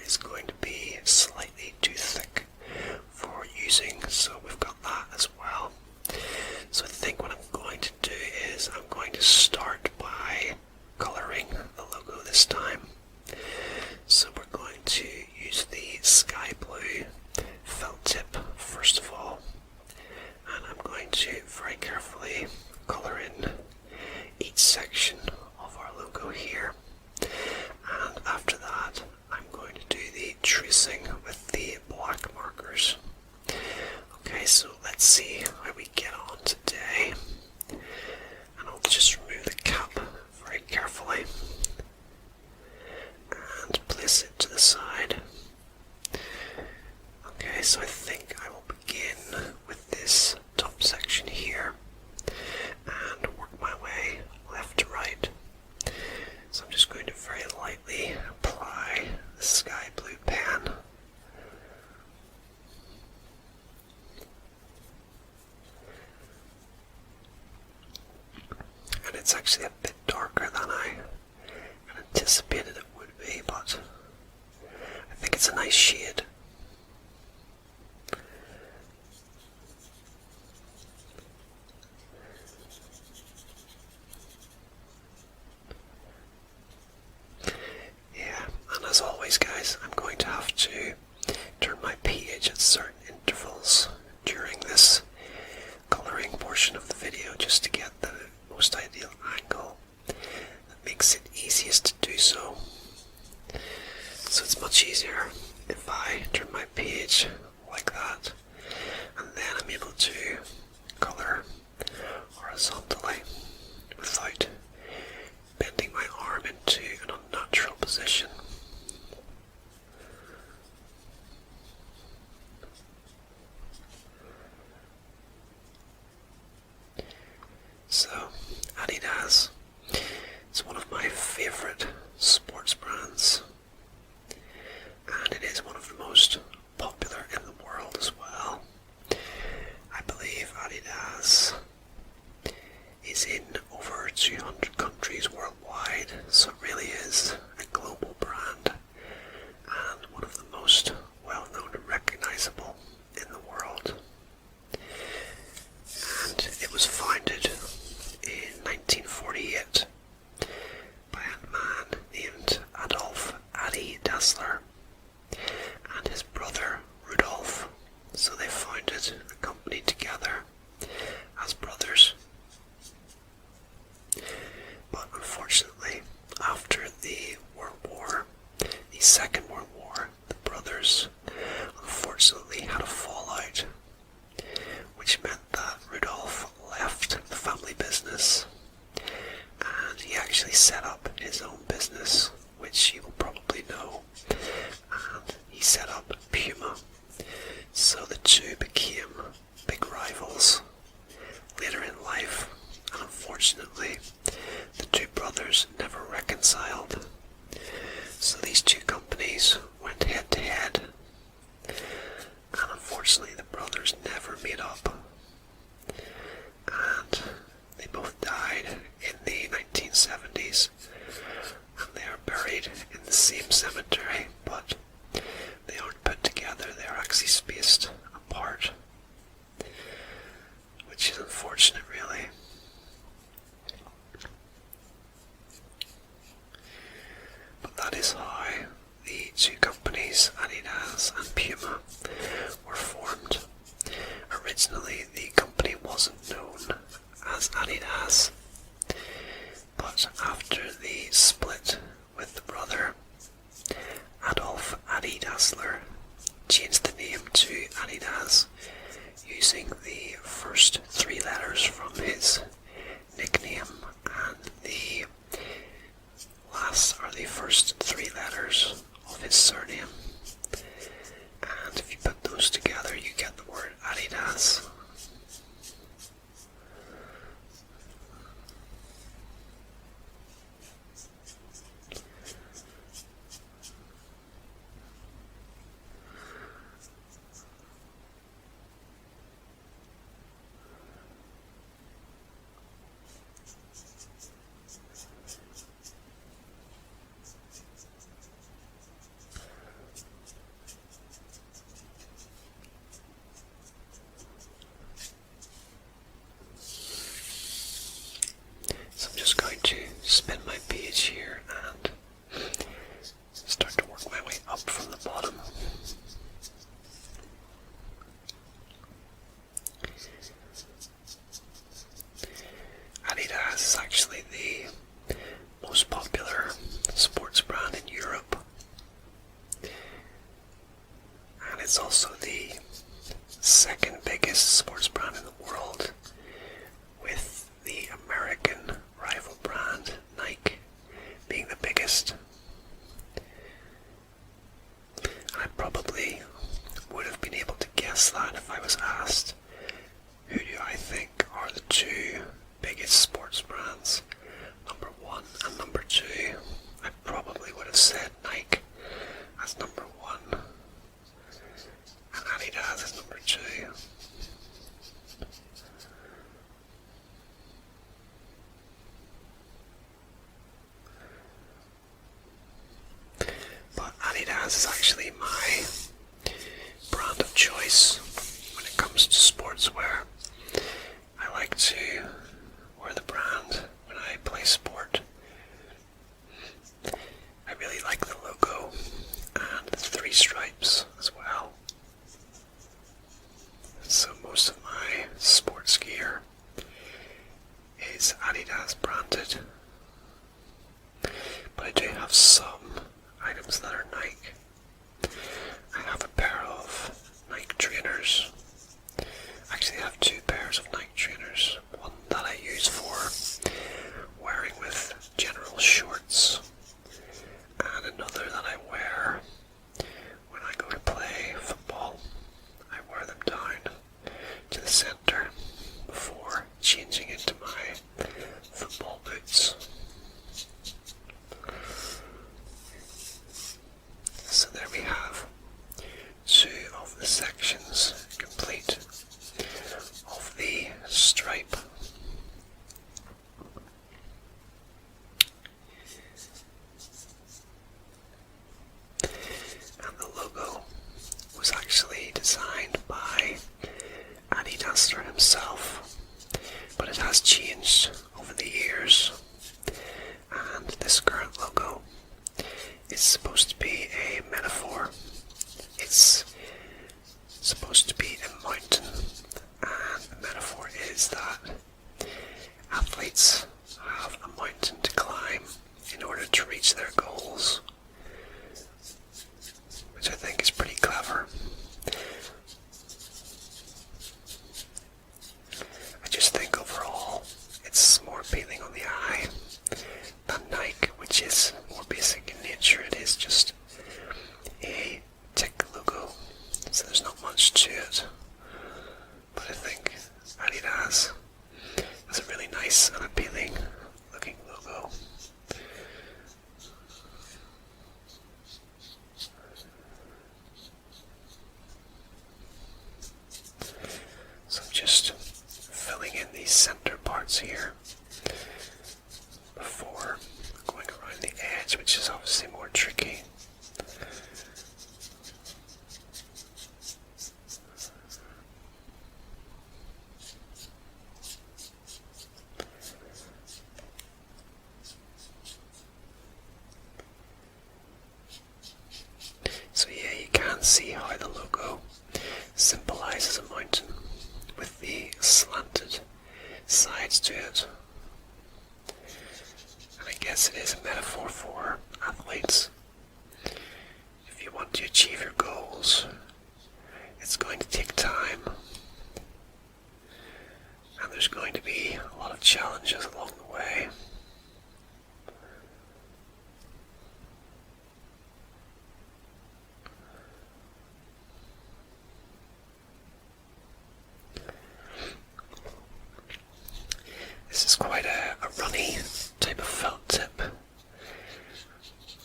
is going to be slightly too thick for using, so we've got that as well. So I think what I'm going to do is I'm going to start by colouring the logo this time. So we're going to use the sky blue felt tip first of all, and I'm going to very carefully colour in each section of our logo here, and after that I'm going to do the tracing with the black markers. Okay, so let's see how we get on today, and I'll just remove the cap very carefully and place it to the side. Okay, so I think I will begin with this top section here and work my way left to right. So I'm just going to very lightly apply the sky blue pen. And it's actually a bit darker than I anticipated it would be, but I think it's a nice shade. As always guys, I'm going to have to turn my pH at certain intervals during this colouring portion of the video just to get the most ideal angle that makes it easiest to do so. So it's much easier if I turn my pH like that, and then I'm able to colour horizontally without bending my arm into an unnatural position. So, Adidas is one of my favourite sports brands, and it is one of the most popular in the world as well. I believe Adidas is in over 200 countries worldwide, so it really is a global brand and one of the most well-known and recognisable in the world. And it was founded in 1948 by a man named Adi Dassler and his brother Rudolf. So they founded the company together as brothers. But unfortunately, after the Second World War, the brothers unfortunately had a fallout, which meant that Rudolf left the family business and he actually set up his own business, which you will probably know, and he set up Puma. So the two became big rivals later in life, and unfortunately the two brothers never reconciled. So these two companies went head to head, and unfortunately the brothers never made up, and they both died in the 1970s, and they are buried in the same cemetery, but they aren't put together, they are actually spaced apart, which is unfortunate really. But that is how the two companies, Adidas and Puma, were formed. Originally the company wasn't known as Adidas, but after the split with the brother, Adolf Adi Dassler changed the name to Adidas using the first three letters from his nickname, and the last are the first three letters of his surname. And if you put those together, you get the word Adidas. it's also the second biggest sports brand in the world, with the American rival brand Nike being the biggest. I probably would have been able to guess that if I was asked, who do I think are the two biggest sports brands, number one and number two? I probably would have said Nike as number one and Adidas as number two. But Adidas is actually my brand of choice when it comes to sportswear. I like to wear the brand when I play sport. I really like the logo and the three stripes as well. So most of my sports gear is Adidas branded. But I do have some items that are Nike. I have a pair of Nike trainers. Actually, I have two pairs of Nike trainers. One that I use for wearing with general shorts, and another that I wear when I go to play football. I wear them down to the centre before changing into my football boots. So there we have two of the sections complete of the stripe. And the logo was actually designed by Adidas himself, but it has changed over the years. And this current logo is supposed to be a metaphor. It's supposed to be a mountain, and the metaphor is that athletes have a mountain to climb in order to reach their goals, which I think is pretty clever. I just think overall it's more appealing on the eye than Nike, which is more basic in nature. It is just a tick logo, so there's not much to it. But I think Adidas has a really nice and appealing looking logo. So I'm just filling in these center parts here before going around the edge, which is obviously more tricky. So yeah, you can see how the logo symbolizes a mountain with the slanted sides to it. And I guess it is a metaphor for athletes. If you want to achieve your goals, it's going to take time. And there's going to be a lot of challenges along the way. This is quite a runny type of felt tip,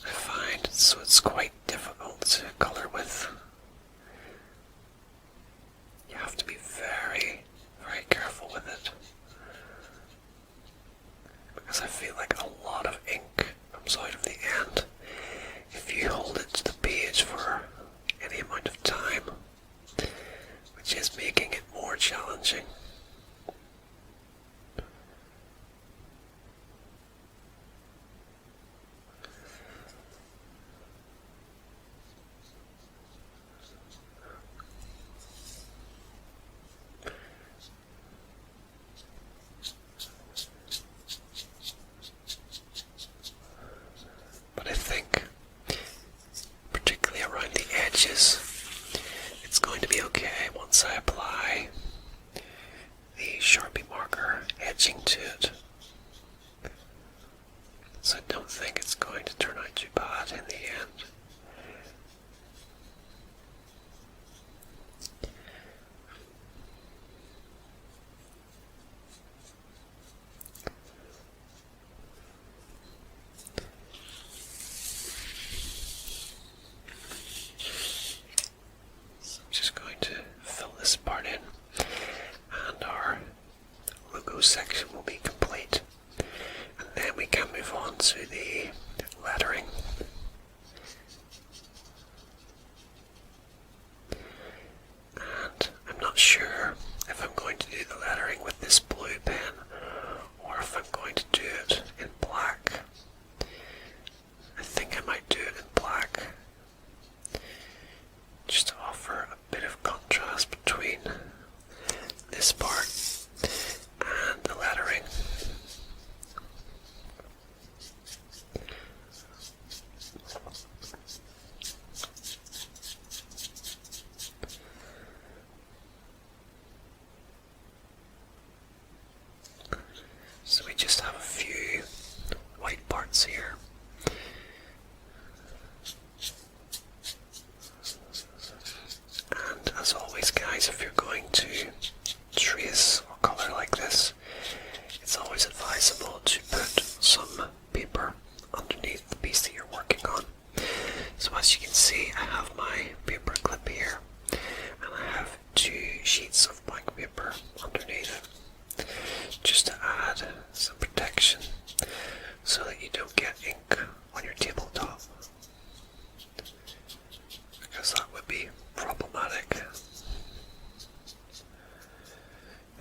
I find, so it's quite difficult to colour with. You have to be very, very careful with it, because I feel like a lot of ink comes out of the end if you hold it to the page for any amount of time, which is making it more challenging. as I apply the Sharpie marker edging to it. So I don't think it's going to turn out too bad in the end. So I'm just going to fill this part in, and our logo section will be complete. And then we can move on to the lettering. And I'm not sure if I'm going to do the lettering with this blue pen or if I'm going to do it in black. I think I might do it in black, just to offer a bit of contrast between this part and the lettering. So we just have a few white parts here. And as always guys, if you're going to trace or colour like this, it's always advisable to put some paper underneath the piece that you're working on. So as you can see, I have my paper clip here, and I have 2 sheets of blank paper underneath, just to add some protection so that you don't get ink on your tabletop, because that would be problematic.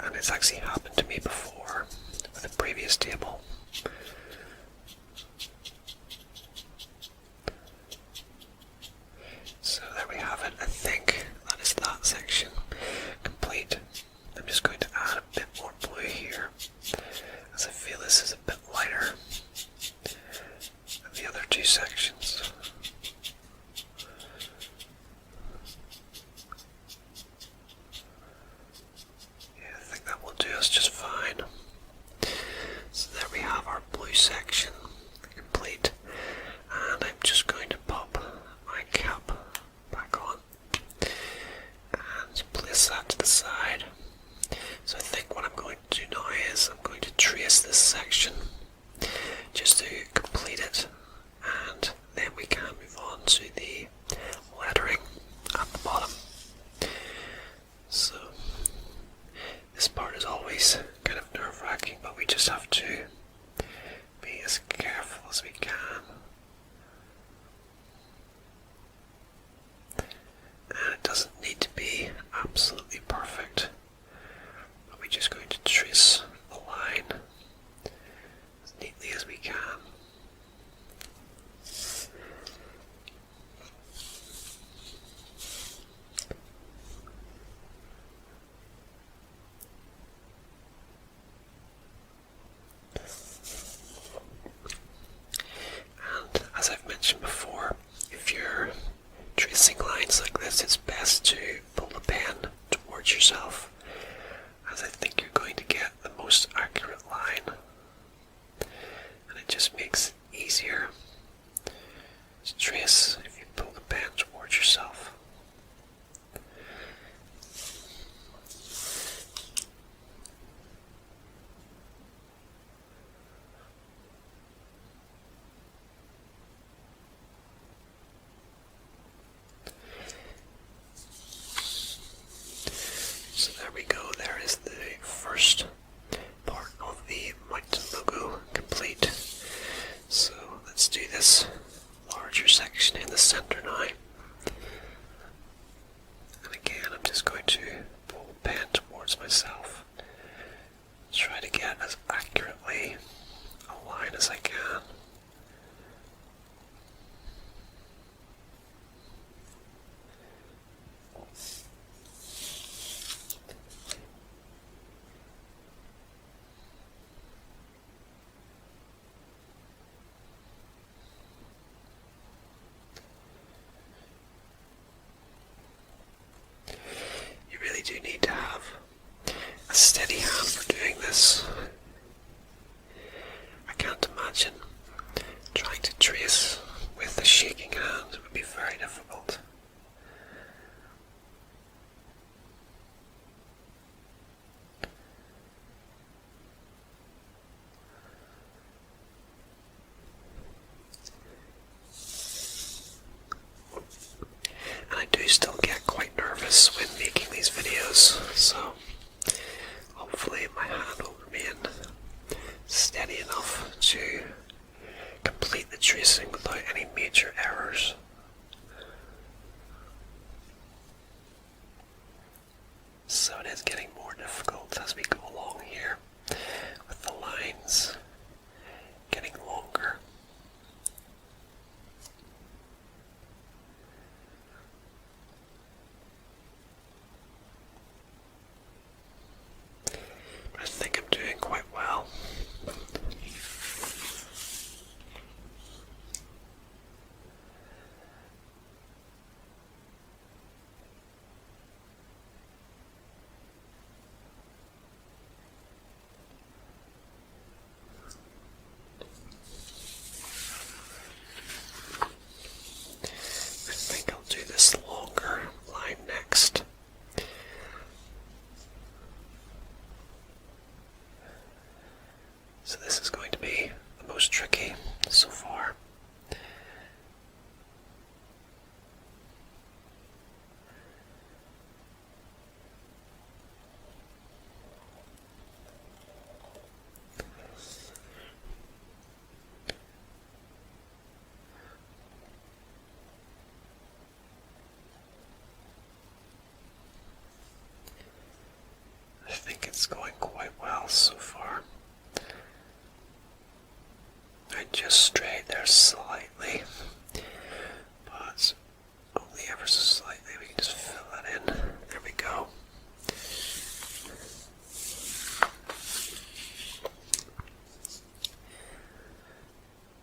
And it's actually happened to me before with a previous table. So there we have it. I think that is that section complete. I'm just going to add a bit more blue here, as I feel this is a bit lighter than the other 2 sections. Yeah, I think that will do us just fine. So there we have our blue section complete, and I'm just going to pop my cap back on and place that to the side. So I think what I'm going to do now is I'm going to trace this section just to complete it, and then we can move on to the lettering at the bottom. So this part is always kind of nerve-wracking, but we just have to be as careful as we can. And it doesn't need to be absolutely perfect, but we're just going to trace the line as neatly as we can. And as I've mentioned before, if you're tracing lines like this, it's best to pull the pen towards yourself, as I think you're going to get the most accurate line, and it just makes it easier to trace if you pull the pen towards yourself. So there we go, there is the first part of the mountain logo complete. So let's do this larger section in the center now. And again, I'm just going to pull the pen towards myself, try to get as accurately a line as I can. do need to have a steady hand for doing this. I can't imagine trying to trace with a shaking hand. It would be very difficult. And I do still get quite nervous when making these videos, so hopefully my hand will remain steady enough to complete the tracing without any major errors. So it is getting more difficult as we go along here, with the lines getting longer. But I think I'm doing quite well. I think I'll do this longer line next. So this is going to be the most tricky so far. I think it's going quite well so far. I just strayed there slightly, but only ever so slightly. We can just fill that in. There we go.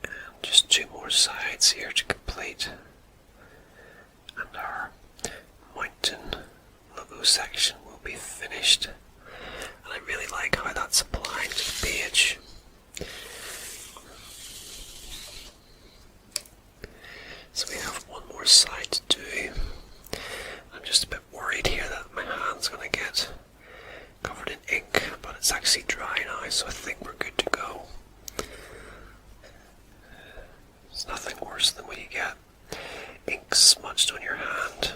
And just two more sides here to complete. And our mountain logo section will be finished. And I really like how that's applied to the page. So we have one more side to do. I'm just a bit worried here that my hand's going to get covered in ink, but it's actually dry now, so I think we're good to go. It's nothing worse than when you get ink smudged on your hand,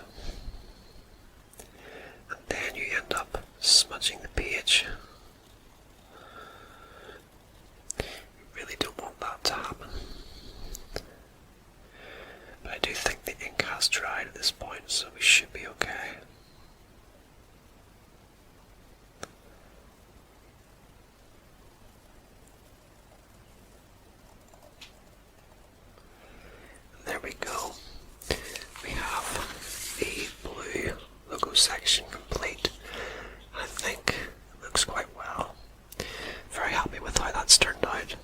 and then you end up smudging the page. You really don't want that to happen. But I do think the ink has dried at this point, so we should be okay. There we go. We have the blue logo section complete. I think it looks quite well. Very happy with how that's turned out.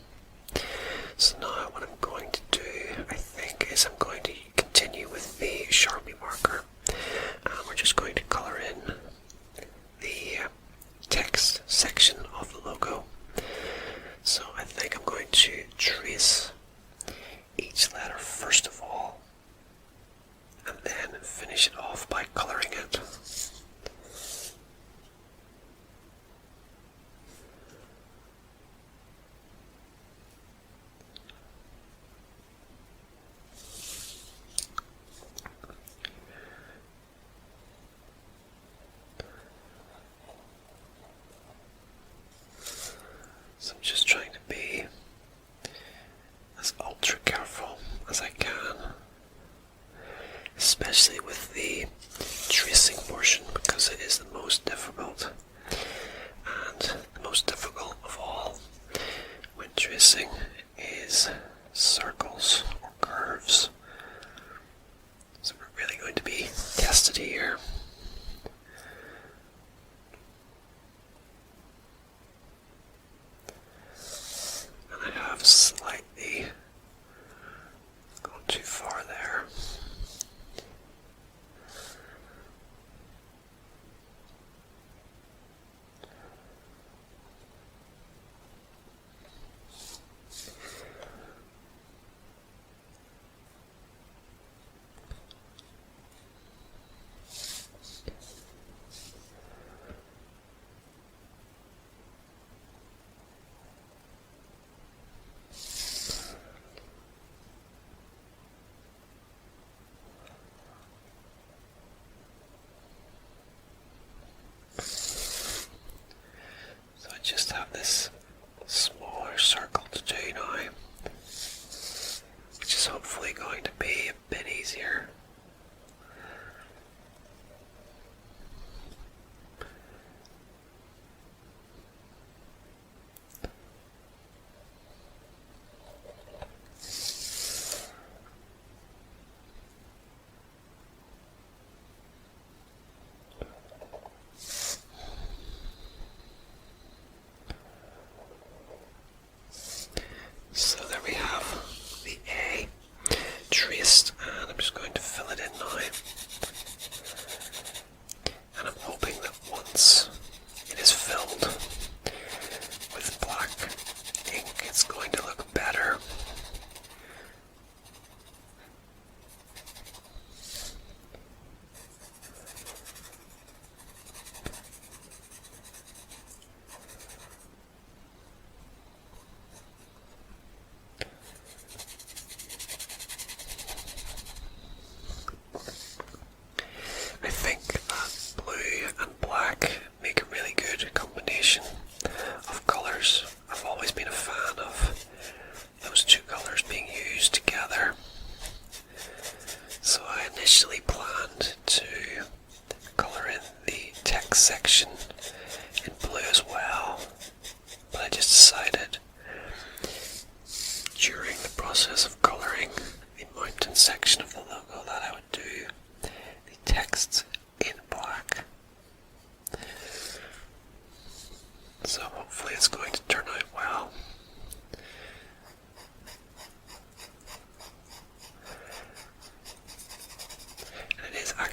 So now what I'm going to do, I think, is I'm going to continue with the Sharpie marker. And we're just going to colour in the text section of the logo. So I think I'm going to trace each letter first of all, and then finish it off by colouring it. So I'm just trying to be as ultra careful as I can, especially with the tracing portion, because it is the most difficult, and the most difficult of all when tracing is circles or curves. So we're really going to be tested here. And I have slightly gone too far there.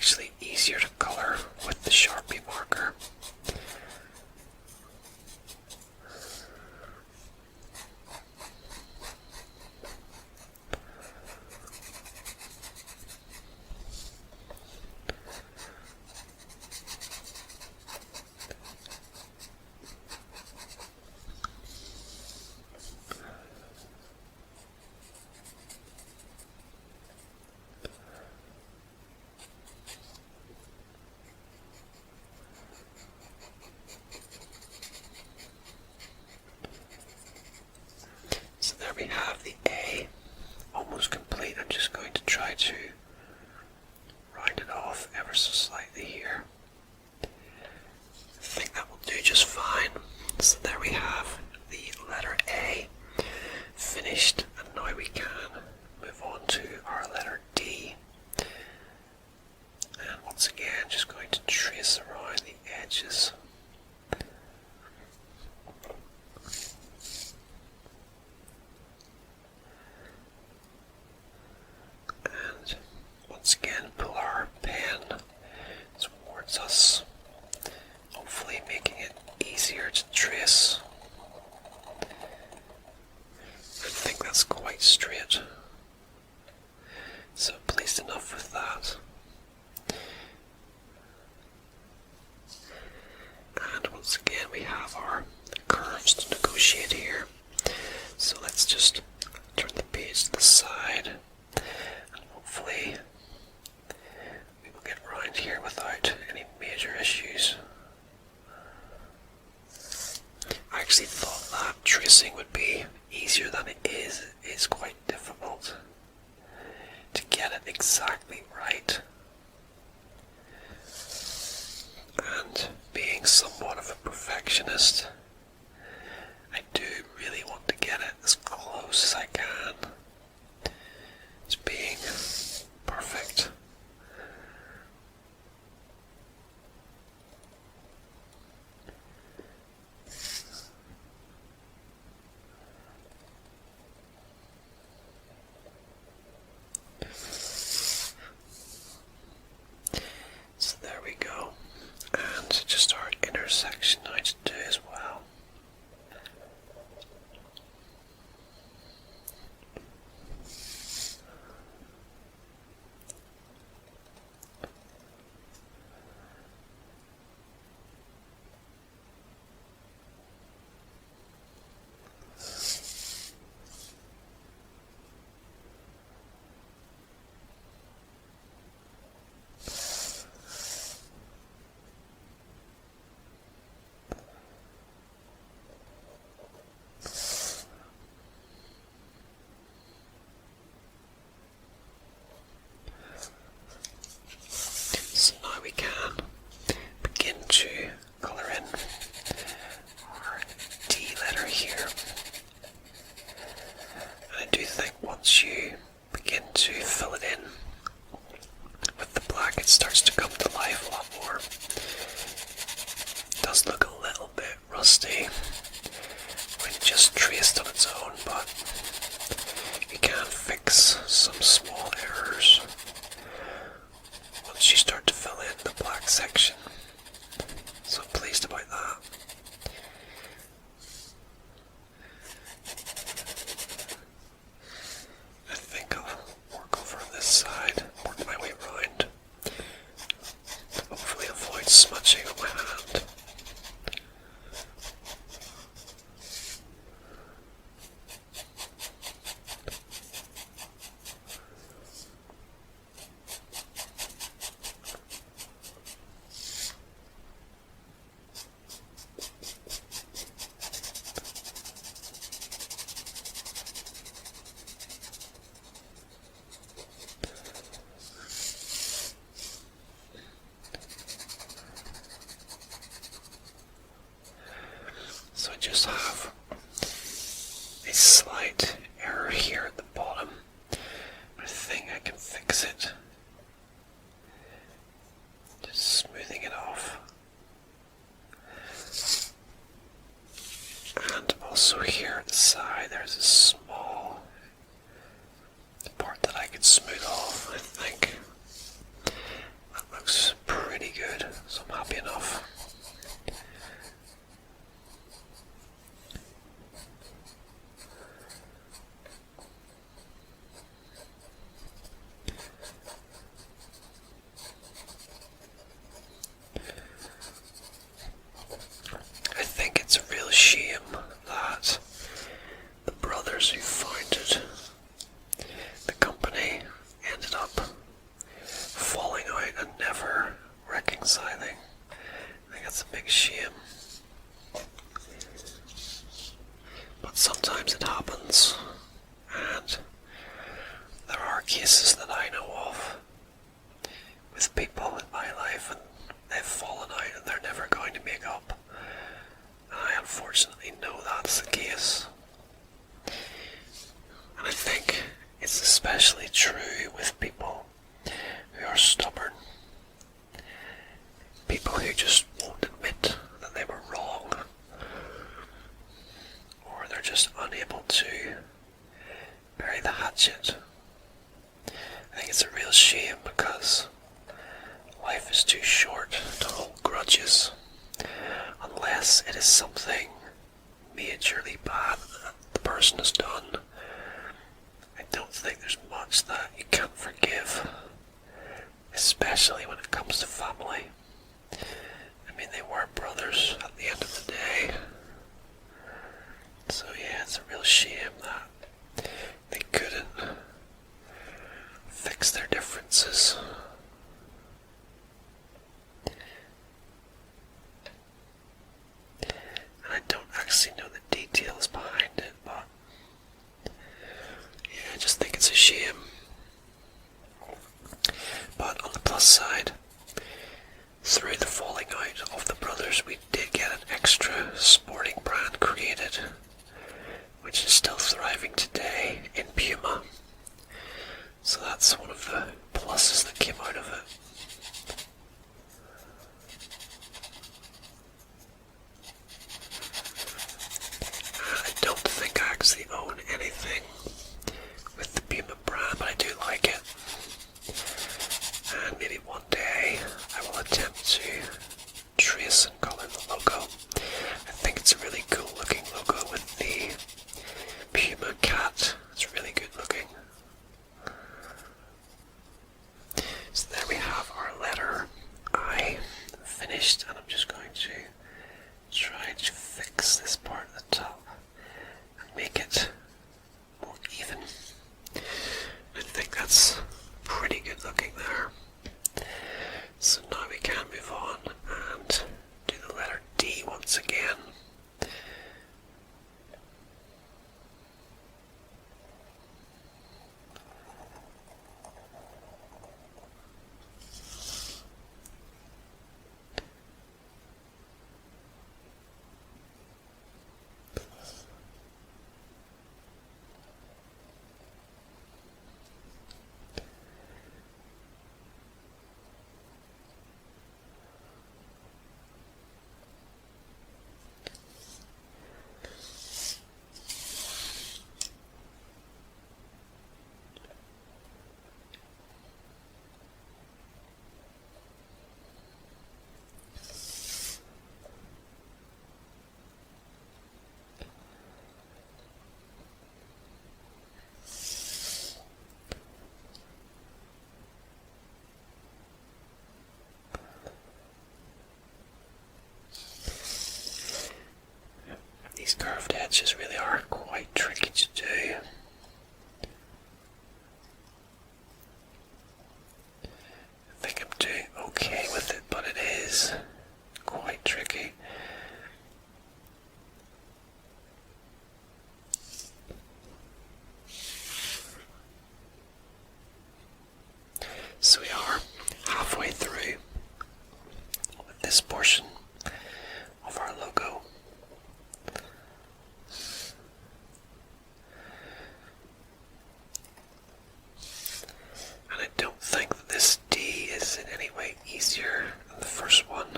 actually easier to colour with the Sharpie marker. So there we have the A, almost complete. I'm just going to try to round it off ever so slightly here. I think that will do just fine. So there we have the letter A finished, and now we can move on to our letter D. And once again, just going to trace around the edges. And once again, pull our pen towards us, hopefully making it easier to trace. I think that's quite straight, so pleased enough with that. And once again, we have our curves to negotiate here. So let's just turn the page to the side, and hopefully we will get around here without any major issues. I actually thought that tracing would be easier than it is. It's quite difficult to get it exactly right. And being somewhat of a perfectionist, I do really want to get it as close as I can to being perfect. So there we go. And just our intersection now to do as well. So now we can begin to colour in our D letter here. And I do think once you begin to fill it in with the black, it starts to come to life a lot more. It does look a little bit rusty when just traced on its own, but you can fix some small errors once you start to fill in the black section. So I'm pleased about that. I think I'll work over on this side, work my way around, hopefully avoid smudging on my hand. So I just have a slight error here at the bottom, but I think I can fix it. Just smoothing it off. And also here at the side there's a small part that I could smooth off. I think that It's a big shame. But sometimes it happens, and there are cases that I know of with people in my life, and they've fallen out and they're never going to make up. And I unfortunately know that's the case. And I think it's especially true with people who are stubborn. People who just won't admit that they were wrong, or they're just unable to bury the hatchet. I think it's a real shame because life is too short to hold grudges unless it is something majorly bad that the person has done. I don't think there's much that you can't forgive, especially when it comes to family. I mean, they were brothers at the end of the day. So yeah, it's a real shame that they couldn't fix their differences. And I don't actually know the details behind it, but yeah, I just think it's a shame. But on the plus side, through the falling out of the brothers, we did get an extra sporting brand created, which is still thriving today in Puma. So that's one of the pluses that came out of it. I don't think I actually own anything with the Puma brand, but I do like it. And maybe one day I will attempt to trace and colour the logo. I think it's a really cool looking logo with the Puma cat. It's really good looking. So there we have our letter I finished, and I'm just going to try to fix this part at the top and make it more even. I think that's pretty good looking there. So now we can move on and do the letter D once again. These curved edges really are quite tricky to do. I think I'm doing okay with it, but it is quite tricky. So we are halfway through with this portion of our logo. And I don't think that this D is in any way easier than the first one.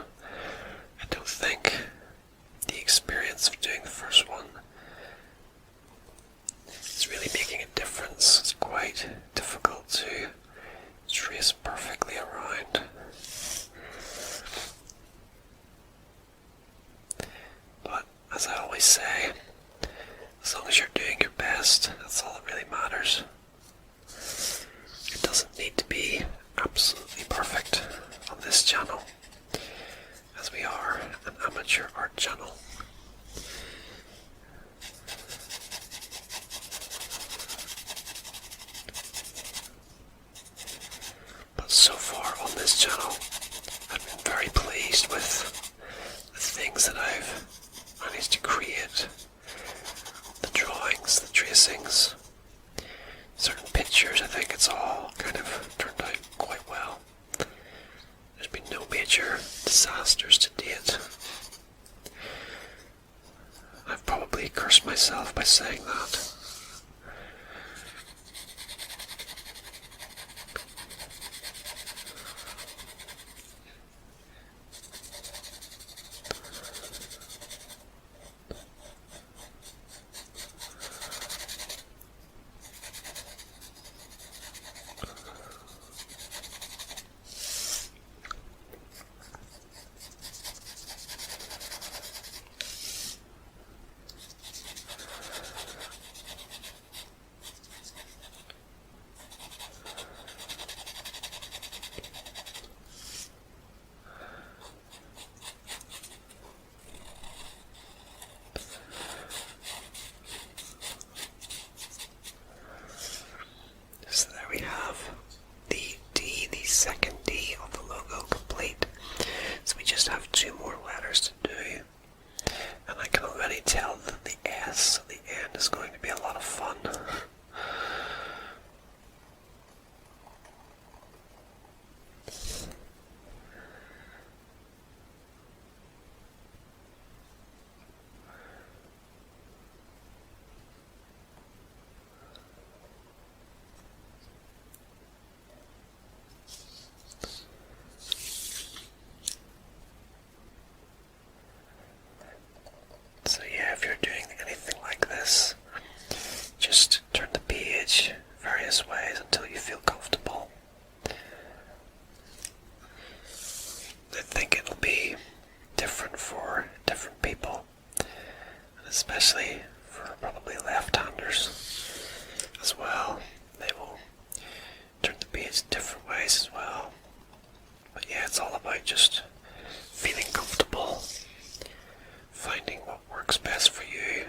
I don't think the experience of doing the first one is really making a difference. It's quite difficult to trace perfectly around. But as I always say, as long as you're doing your best, that's all that really matters. It doesn't need to be absolutely perfect on this channel, as we are an amateur art channel. But so far on this channel, I've been very pleased with major disasters to date. I've probably cursed myself by saying that. So there we have the D, the second D of the logo complete. So we just have 2 more letters to do. And I can already tell that the S at the end is going to be a lot of fun. So yeah, if you're doing anything like this, just turn the page various ways until you feel comfortable. I think it'll be different for different people, and especially for probably left-handers as well. They will turn the page different ways as well. But yeah, it's all about just feeling comfortable, finding what works best for you.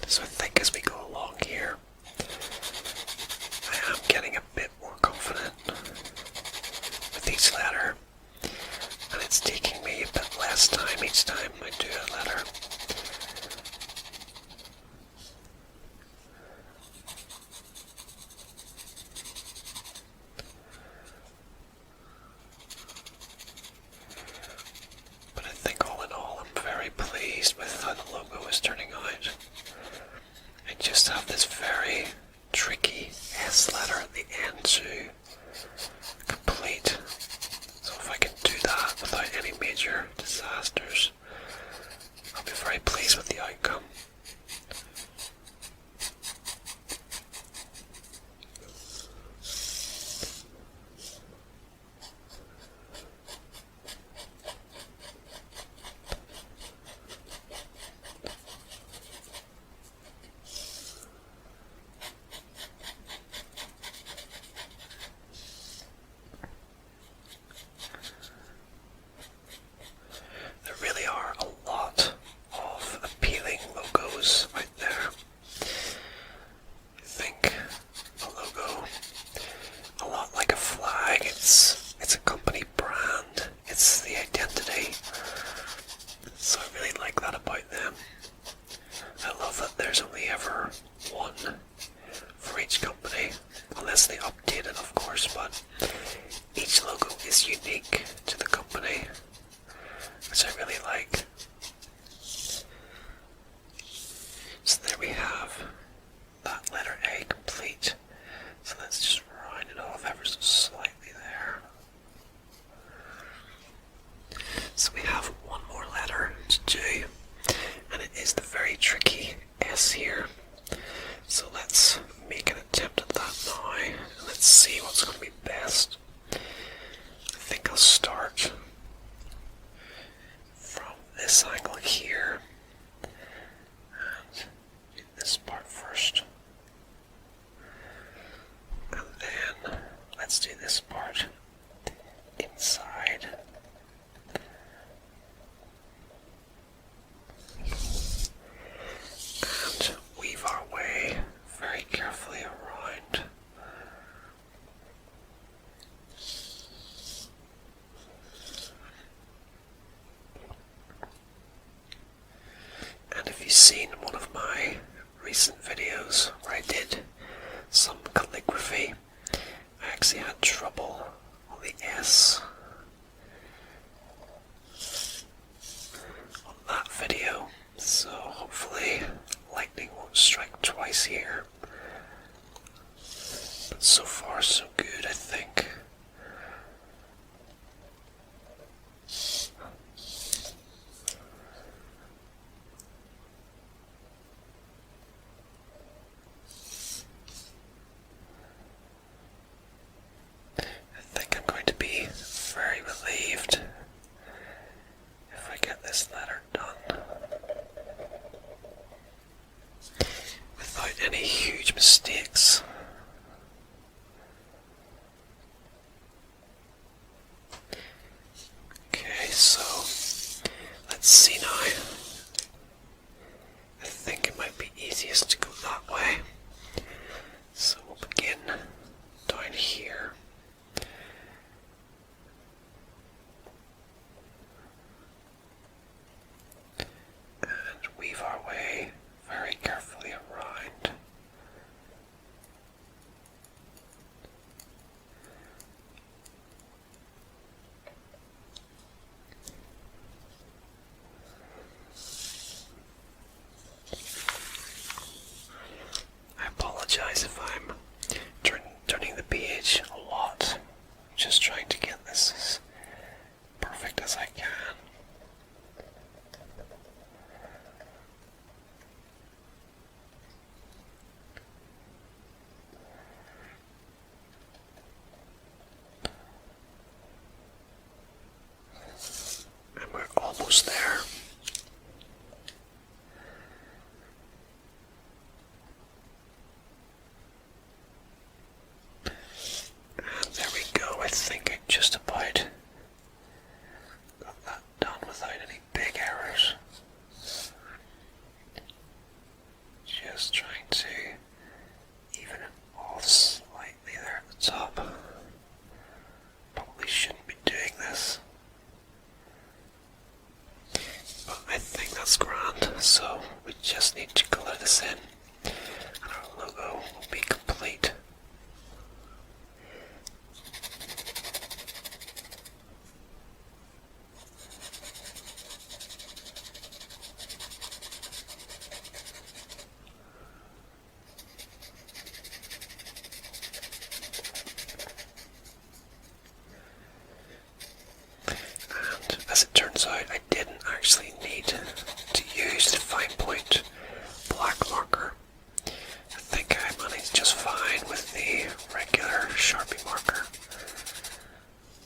So I think as we go along here, I am getting a bit more confident with each letter, and it's taking me a bit less time each time I do a letter. But I think all in all, I'm very pleased with how the logo is turning out. It really tricky S here. So let's make an attempt at that now, and let's see what's going to be best. I think I'll start from this angle here, and do this part first. And then let's do this part inside. And weave our way very carefully around. And if you've seen one of my recent videos where I did some calligraphy, I actually had trouble on the S on that video, so hopefully lightning won't strike twice here. But so far so good, I think. I think I'm going to be very relieved if I get this letter done without any huge mistakes. Okay, so let's see now. I think it might be easiest to go that way. So we'll begin down here. And weave our way very carefully around. I apologize if I'm turning the page a lot. I'm just trying to get this as perfect as I can. And we're almost there. And there we go. I think I just about got that done without any big errors. Just trying to even it off slightly there at the top. Probably shouldn't be doing this, but I think that's grand. So we just need to color this in, and our logo will be complete. And as it turns out, I didn't actually need to use the fine point black marker. I think I managed just fine with the regular Sharpie marker.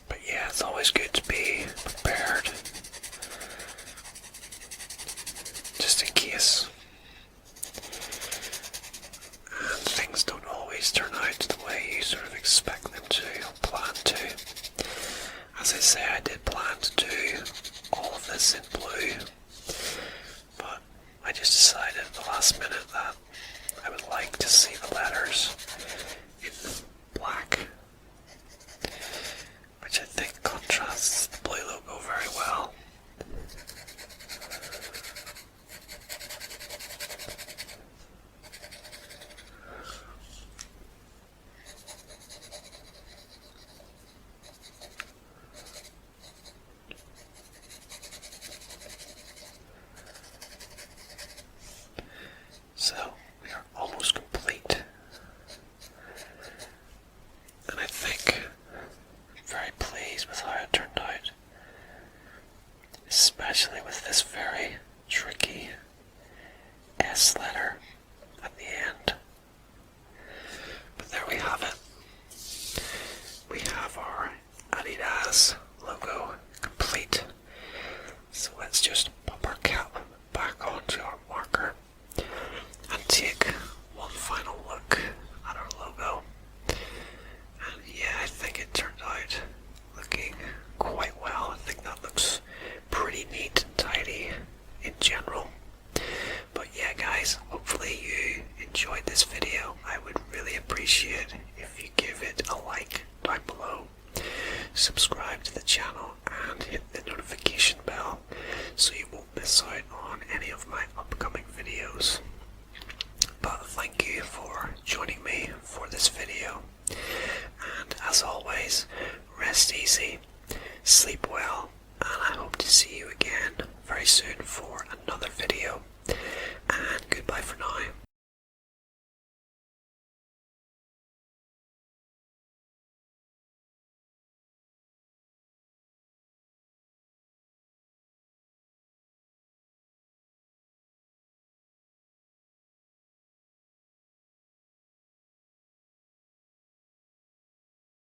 But yeah, it's always good to be prepared, just in case. And things don't always turn out the way you sort of expect them to or plan to. As I say, I did plan to do all of this in blue, but I just decided at the last minute that I would like to see the letters in black, which I think contrasts the blue logo very well. So we are almost complete. enjoyed this video, I would really appreciate if you give it a like down below. Subscribe to the channel and hit the notification bell so you won't miss out on any of my upcoming videos. But thank you for joining me for this video, and as always, rest easy, sleep well, and I hope to see you again very soon for another video, and goodbye for now.